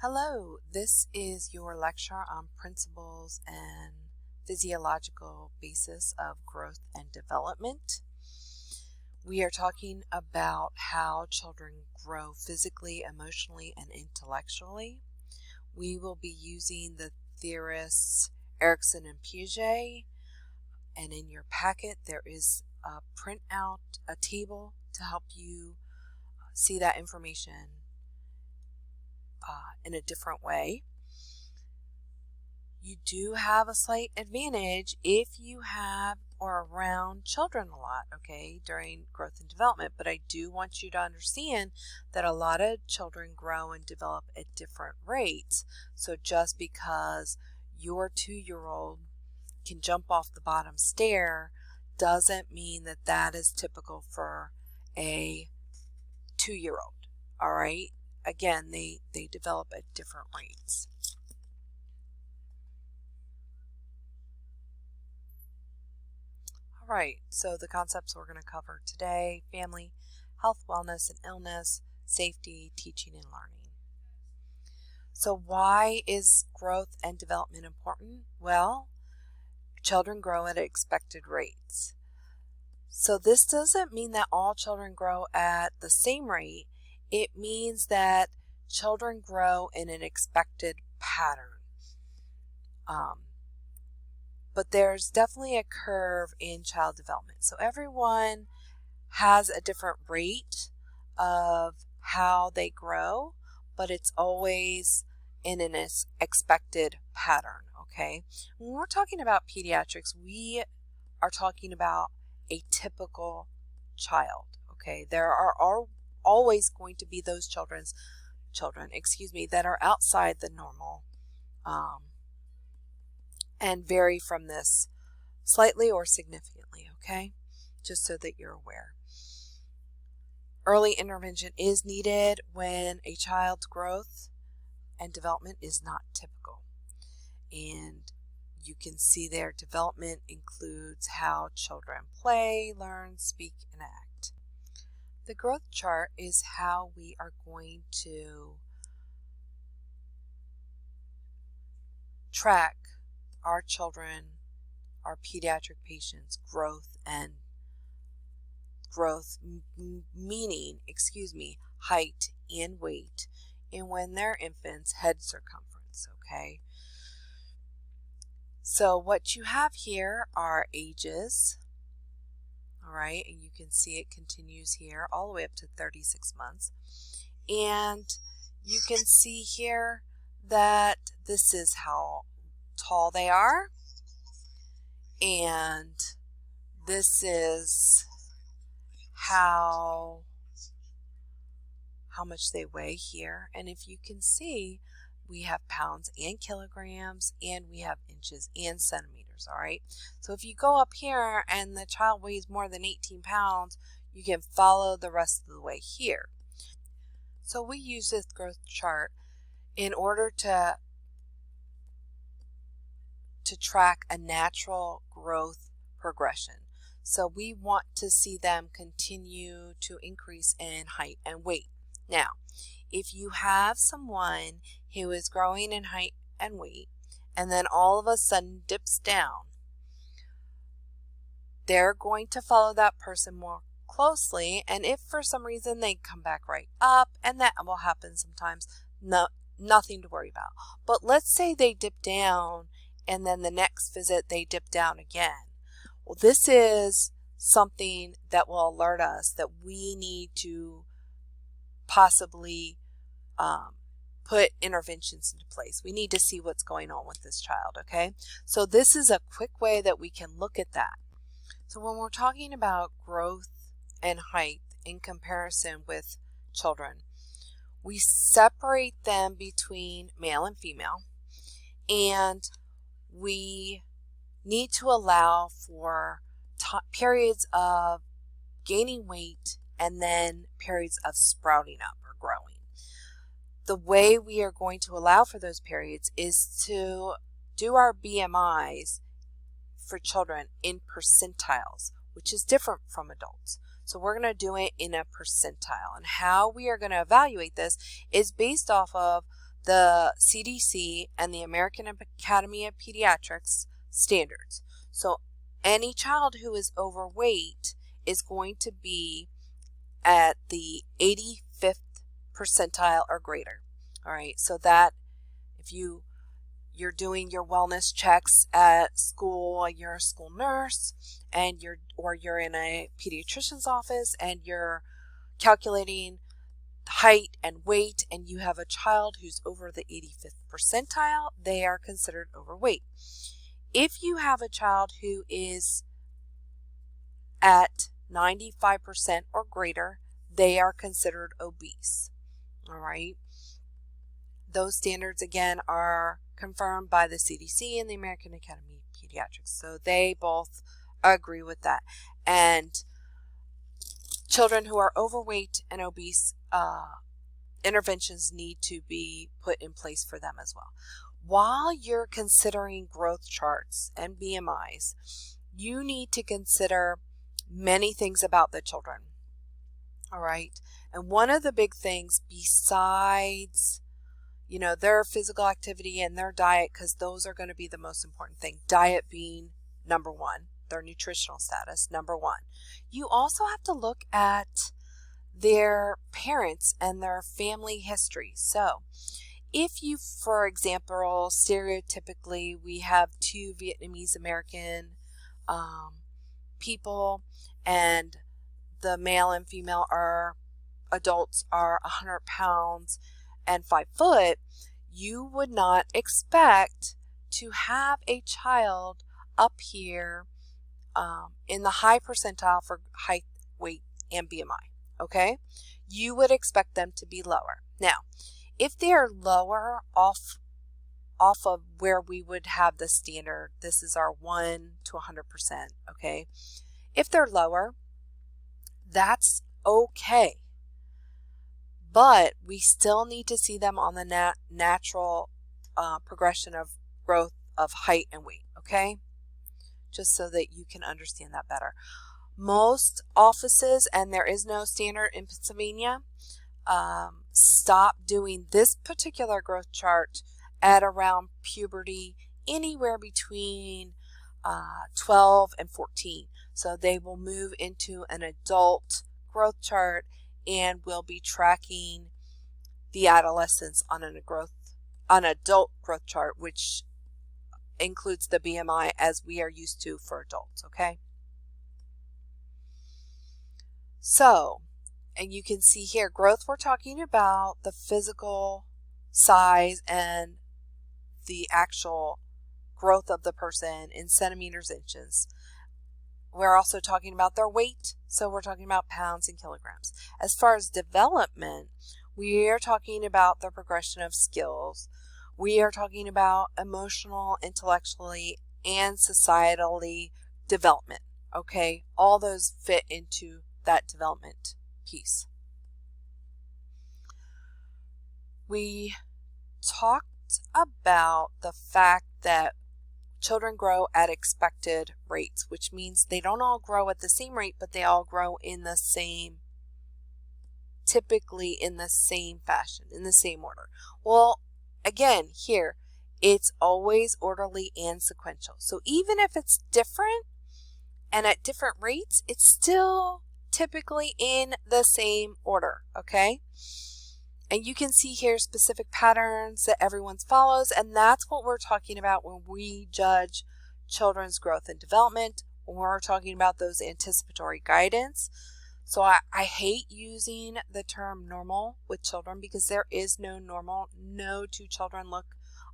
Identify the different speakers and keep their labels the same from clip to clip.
Speaker 1: Hello, this is your lecture on principles and physiological basis of growth and development. We are talking about how children grow physically, emotionally, and intellectually. We will be using the theorists Erikson and Piaget, and in your packet there is a printout, a table to help you see that information in a different way. You do have a slight advantage if you have or around children a lot, okay, during growth and development. But I do want you to understand that a lot of children grow and develop at different rates. So just because your 2-year-old can jump off the bottom stair doesn't mean that that is typical for a 2-year-old, all right? Again, they develop at different rates. All right, so the concepts we're going to cover today: family, health, wellness, and illness, safety, teaching, and learning. So why is growth and development important? Well, children grow at expected rates. So this doesn't mean that all children grow at the same rate. It means that children grow in an expected pattern. But there's definitely a curve in child development. So everyone has a different rate of how they grow, but it's always in an expected pattern, okay? When we're talking about pediatrics, we are talking about a typical child, okay? There are always going to be those children, that are outside the normal and vary from this slightly or significantly, okay? Just so that you're aware. Early intervention is needed when a child's growth and development is not typical. And you can see their development includes how children play, learn, speak, and act. The growth chart is how we are going to track our children, our pediatric patients' growth meaning height and weight, and when they're infants, head circumference, okay? So what you have here are ages, all right, and you can see it continues here all the way up to 36 months. And you can see here that this is how tall they are, and this is how much they weigh here. And if you can see, we have pounds and kilograms, and we have inches and centimeters, all right? So if you go up here and the child weighs more than 18 pounds, you can follow the rest of the way here. So we use this growth chart in order to track a natural growth progression. So we want to see them continue to increase in height and weight. Now, if you have someone who is growing in height and weight and then all of a sudden dips down, they're going to follow that person more closely, and if for some reason they come back right up, and that will happen sometimes, nothing to worry about. But let's say they dip down and then the next visit they dip down again. Well, this is something that will alert us that we need to possibly put interventions into place. We need to see what's going on with this child, okay? So this is a quick way that we can look at that. So when we're talking about growth and height in comparison with children, we separate them between male and female, and we need to allow for periods of gaining weight and then periods of sprouting up or growing. The way we are going to allow for those periods is to do our BMIs for children in percentiles, which is different from adults. So we're going to do it in a percentile. And how we are going to evaluate this is based off of the CDC and the American Academy of Pediatrics standards. So any child who is overweight is going to be at the 85th percentile or greater. All right, so that if you're doing your wellness checks at school, you're a school nurse, and you're in a pediatrician's office and you're calculating height and weight, and you have a child who's over the 85th percentile, they are considered overweight. If you have a child who is at 95% or greater, they are considered obese. All right. Those standards, again, are confirmed by the CDC and the American Academy of Pediatrics. So they both agree with that. And children who are overweight and obese, interventions need to be put in place for them as well. While you're considering growth charts and BMIs, you need to consider many things about the children. All right. And one of the big things besides, their physical activity and their diet, because those are going to be the most important thing. Diet being number one, their nutritional status, number one. You also have to look at their parents and their family history. So if you, for example, stereotypically, we have two Vietnamese American people, and the male and female adults are 100 pounds and 5 foot, you would not expect to have a child up here in the high percentile for height, weight, and BMI. Okay? You would expect them to be lower. Now, if they're lower off of where we would have the standard, this is our 1 to 100%, okay? If they're lower, that's okay. But we still need to see them on the natural progression of growth of height and weight, okay? Just so that you can understand that better. Most offices, and there is no standard in Pennsylvania, stop doing this particular growth chart at around puberty, anywhere between 12 and 14. So they will move into an adult growth chart and will be tracking the adolescents on an adult growth chart, which includes the BMI as we are used to for adults, okay? So, and you can see here, growth, we're talking about the physical size and the actual growth of the person in centimeters, inches. We're also talking about their weight, so we're talking about pounds and kilograms. As far as development, we are talking about the progression of skills. We are talking about emotional, intellectually, and societally development, okay? All those fit into that development piece. We talked about the fact that children grow at expected rates, which means they don't all grow at the same rate, but they all grow typically in the same fashion, in the same order. Well, again, here, it's always orderly and sequential. So even if it's different and at different rates, it's still typically in the same order, okay? And you can see here specific patterns that everyone follows, and that's what we're talking about when we judge children's growth and development, when we're talking about those anticipatory guidance. So I hate using the term normal with children because there is no normal. No two children look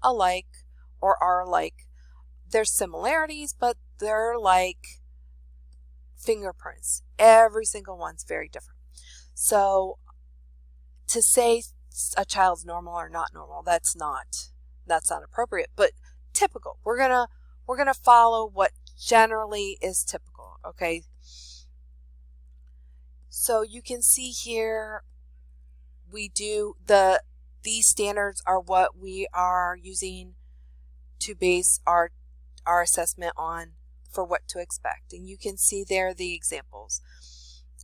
Speaker 1: alike or are alike. There's similarities, but they're like fingerprints. Every single one's very different. So to say a child's normal or not normal, that's not appropriate, but typical. We're gonna follow what generally is typical, okay? So you can see here these standards are what we are using to base our assessment on for what to expect. And you can see there the examples.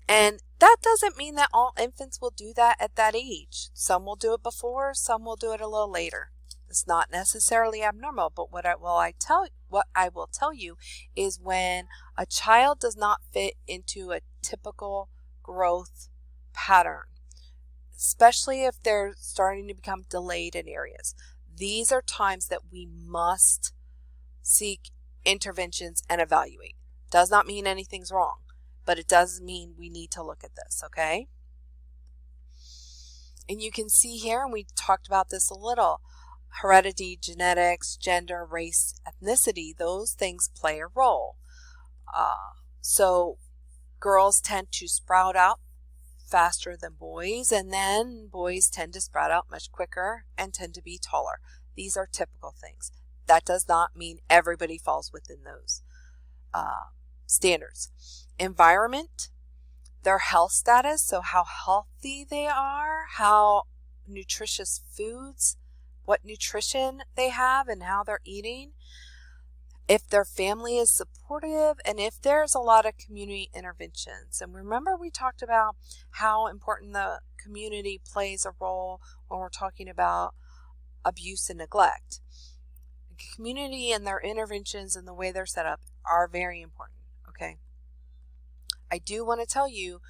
Speaker 1: And that doesn't mean that all infants will do that at that age. Some will do it before, some will do it a little later. It's not necessarily abnormal, but what I will tell you is when a child does not fit into a typical growth pattern, especially if they're starting to become delayed in areas, these are times that we must seek interventions and evaluate. Does not mean anything's wrong, but it does mean we need to look at this, okay? And you can see here, and we talked about this a little, heredity, genetics, gender, race, ethnicity, those things play a role. So girls tend to sprout out faster than boys, and then boys tend to sprout out much quicker and tend to be taller. These are typical things. That does not mean everybody falls within those standards. Environment, their health status, so how healthy they are, how nutritious foods, what nutrition they have and how they're eating, if their family is supportive, and if there's a lot of community interventions. And remember, we talked about how important the community plays a role when we're talking about abuse and neglect. The community and their interventions and the way they're set up are very important, okay? I do want to tell you,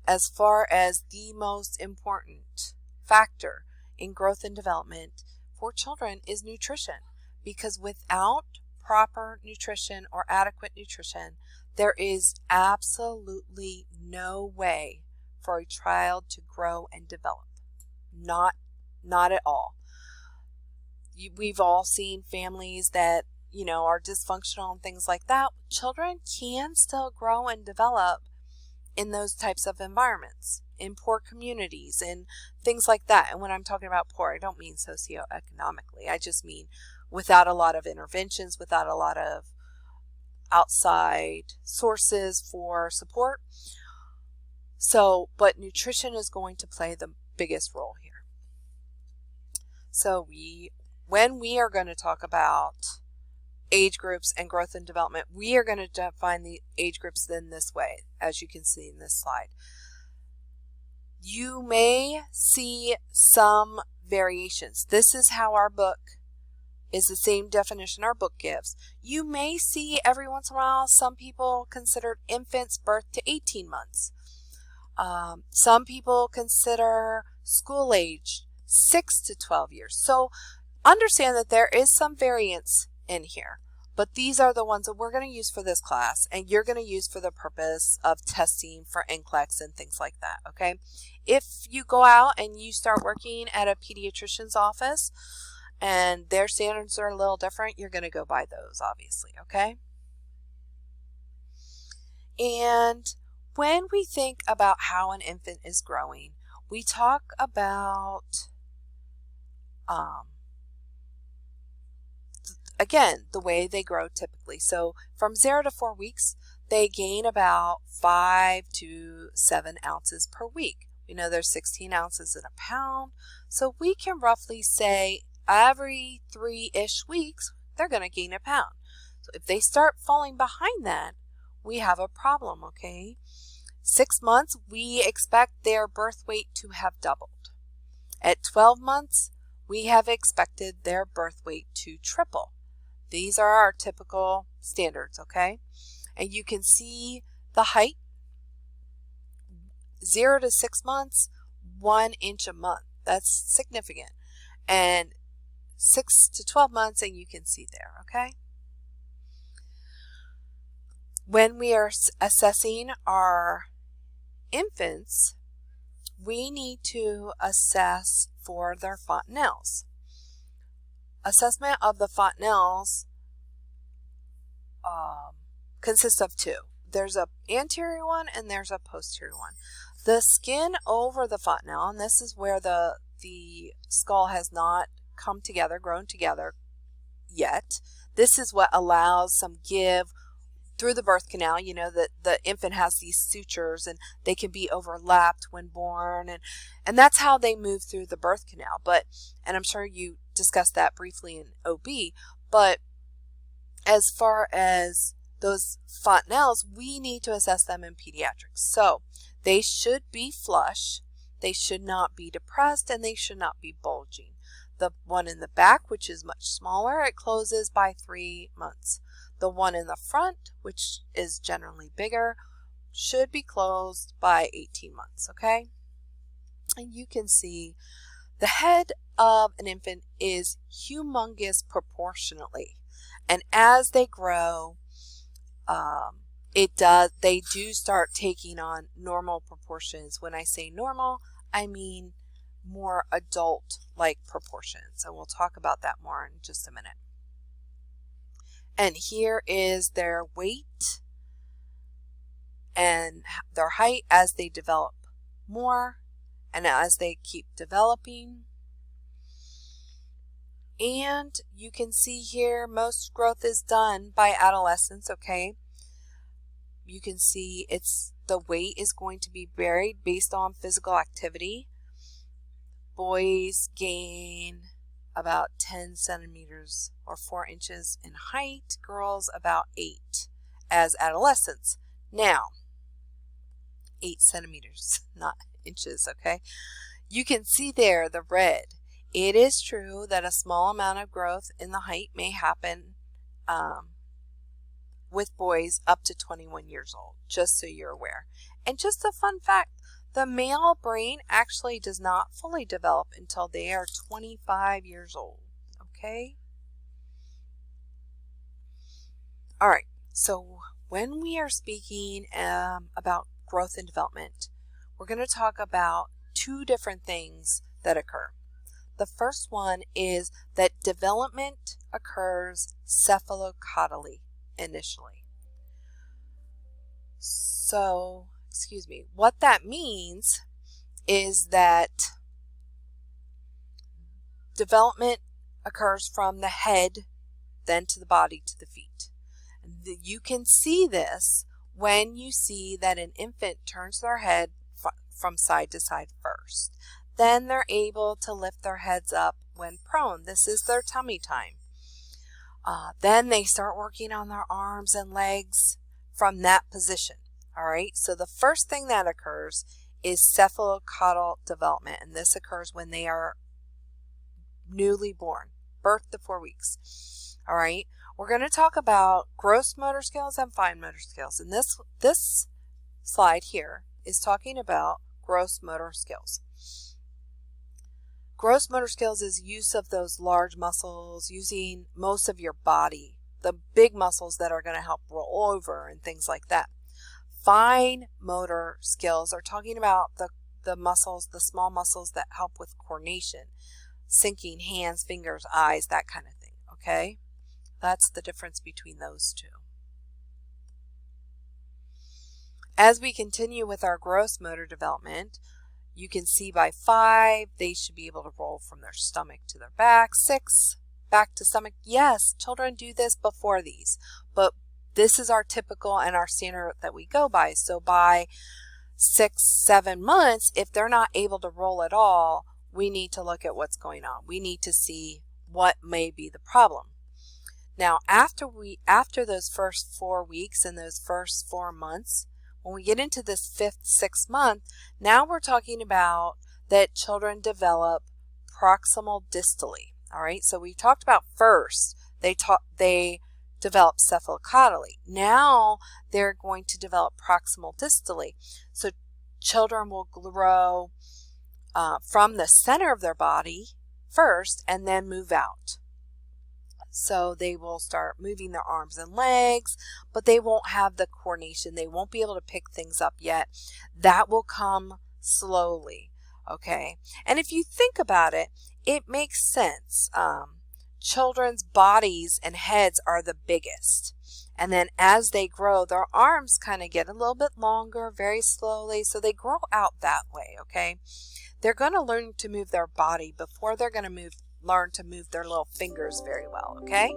Speaker 1: as far as the most important factor in growth and development for children is nutrition, because without proper nutrition or adequate nutrition, there is absolutely no way for a child to grow and develop. Not at all. We've all seen families that, are dysfunctional and things like that. Children can still grow and develop in those types of environments, in poor communities and things like that. And when I'm talking about poor, I don't mean socioeconomically. I just mean without a lot of interventions, without a lot of outside sources for support. So, but nutrition is going to play the biggest role here. So when we are going to talk about age groups and growth and development, we are going to define the age groups in this way, as you can see in this slide. You may see some variations. This is how our book is the same definition our book gives. You may see every once in a while some people consider infants birth to 18 months. Some people consider school age 6 to 12 years. So understand that there is some variance in here, but these are the ones that we're going to use for this class, and you're going to use for the purpose of testing for NCLEX and things like that, okay? If you go out and you start working at a pediatrician's office and their standards are a little different, you're going to go by those, obviously, okay? And when we think about how an infant is growing, we talk about again, the way they grow typically. So from 0 to 4 weeks, they gain about 5 to 7 ounces per week. We know there's 16 ounces in a pound. So we can roughly say every 3-ish weeks, they're going to gain a pound. So if they start falling behind that, we have a problem, okay? 6 months, we expect their birth weight to have doubled. At 12 months, we have expected their birth weight to triple. These are our typical standards, okay? And you can see the height, 0 to 6 months, 1 inch a month. That's significant. And 6 to 12 months, and you can see there, okay? When we are assessing our infants, we need to assess for their fontanelles. Assessment of the fontanelles consists of two. There's an anterior one and there's a posterior one. The skin over the fontanelle, and this is where the skull has not come together, grown together yet. This is what allows some give through the birth canal. You know that the infant has these sutures and they can be overlapped when born, and that's how they move through the birth canal. And I'm sure you discussed that briefly in OB, but as far as those fontanelles, we need to assess them in pediatrics. So They should be flush, they should not be depressed, and they should not be bulging. The one in the back, which is much smaller, it closes by 3 months. The one in the front, which is generally bigger, should be closed by 18 months, okay? And you can see the head of an infant is humongous proportionately. And as they grow, they do start taking on normal proportions. When I say normal, I mean more adult-like proportions. And we'll talk about that more in just a minute. And here is their weight and their height as they develop more and as they keep developing. And you can see here most growth is done by adolescence, okay? You can see the weight is going to be varied based on physical activity. Boys gain about 10 centimeters or 4 inches in height, girls about 8 as adolescents. Now, 8 centimeters, not inches, okay? You can see there the red. It is true that a small amount of growth in the height may happen with boys up to 21 years old, just so you're aware. And just a fun fact, the male brain actually does not fully develop until they are 25 years old, okay? All right, so when we are speaking about growth and development, we're going to talk about 2 different things that occur. The first one is that development occurs cephalocaudally initially. So, what that means is that development occurs from the head, then to the body, to the feet. You can see this when you see that an infant turns their head from side to side first. Then they're able to lift their heads up when prone. This is their tummy time. Then they start working on their arms and legs from that position. All right, so the first thing that occurs is cephalocaudal development, and this occurs when they are newly born, birth to 4 weeks. All right, we're going to talk about gross motor skills and fine motor skills, and this slide here is talking about gross motor skills. Gross motor skills is use of those large muscles, using most of your body, the big muscles that are going to help roll over and things like that. Fine motor skills are talking about the muscles, the small muscles that help with coordination, syncing hands, fingers, eyes, that kind of thing, okay? That's the difference between those 2. As we continue with our gross motor development, you can see by 5, they should be able to roll from their stomach to their back. 6, back to stomach. Yes, children do this before these, but this is our typical and our standard that we go by. So by 6, 7 months, if they're not able to roll at all, we need to look at what's going on. We need to see what may be the problem. Now, after those first 4 weeks and those first 4 months, when we get into this 5th, 6th month, now we're talking about that children develop proximal distally. All right, so we talked about first they develop cephalocaudally. Now they're going to develop proximal distally. So children will grow from the center of their body first and then move out. So they will start moving their arms and legs, but they won't have the coordination. They won't be able to pick things up yet. That will come slowly, okay? And if you think about it, it makes sense. Children's bodies and heads are the biggest. And then as they grow, their arms kind of get a little bit longer very slowly. So they grow out that way, okay? They're going to learn to move their body before they're going to learn to move their little fingers very well, okay?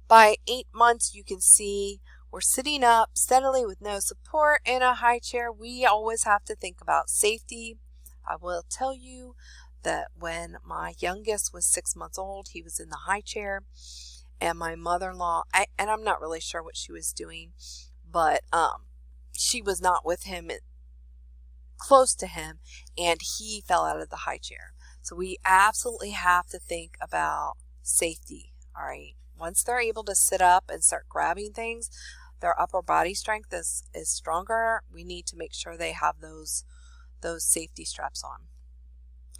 Speaker 1: By 8 months, you can see we're sitting up steadily with no support in a high chair. We always have to think about safety. I will tell you that when my youngest was 6 months old, he was in the high chair, and my mother-in-law, and I'm not really sure what she was doing, but she was not with him, close to him, and he fell out of the high chair. So we absolutely have to think about safety. All right. Once they're able to sit up and start grabbing things, their upper body strength is stronger. We need to make sure they have those safety straps on.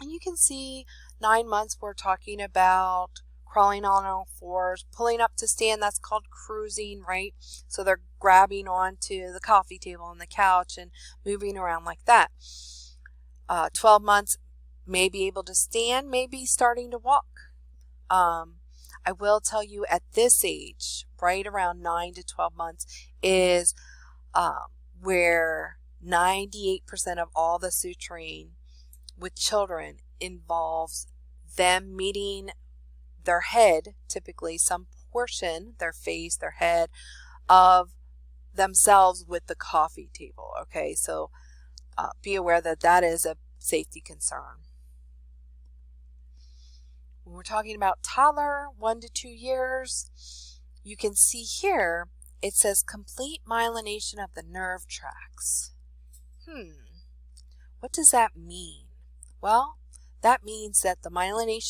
Speaker 1: And you can see 9 months, we're talking about crawling on all fours, pulling up to stand. That's called cruising, right? So they're grabbing onto the coffee table and the couch and moving around like that. 12 months, may be able to stand, maybe starting to walk. I will tell you at this age, right around 9 to 12 months, is where 98% of all the suturing with children involves them meeting their head, typically some portion, their face, their head, of themselves with the coffee table. Okay, so be aware that that is a safety concern. When we're talking about toddler, 1 to 2 years, you can see here it says complete myelination of the nerve tracts. What does that mean? Well, that means that the myelin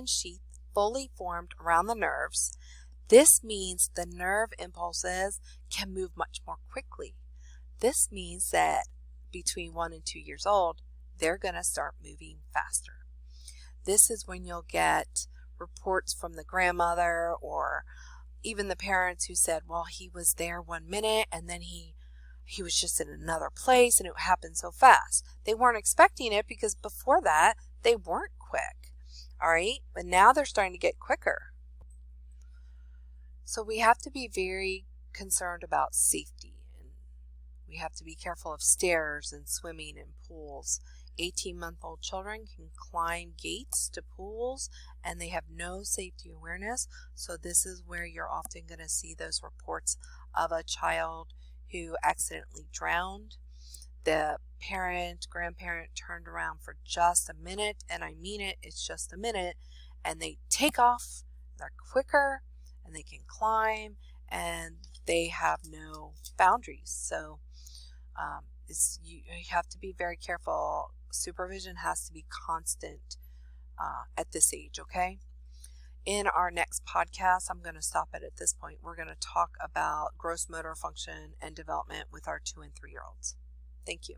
Speaker 1: sheath fully formed around the nerves. This means the nerve impulses can move much more quickly. This means that between 1 and 2 years old, they're going to start moving faster. This is when you'll get reports from the grandmother or even the parents who said, well, he was there 1 minute and then he was just in another place and it happened so fast. They weren't expecting it because before that, they weren't quick. All right, but now they're starting to get quicker. So we have to be very concerned about safety, and we have to be careful of stairs and swimming in pools. 18-month-old children can climb gates to pools and they have no safety awareness. So this is where you're often going to see those reports of a child who accidentally drowned. The parent, grandparent turned around for just a minute, and I mean it, it's just a minute, and they take off. They're quicker and they can climb and they have no boundaries. So you have to be very careful. Supervision has to be constant at this age, okay? In our next podcast, I'm going to stop it at this point. We're going to talk about gross motor function and development with our 2 and 3 year olds. Thank you.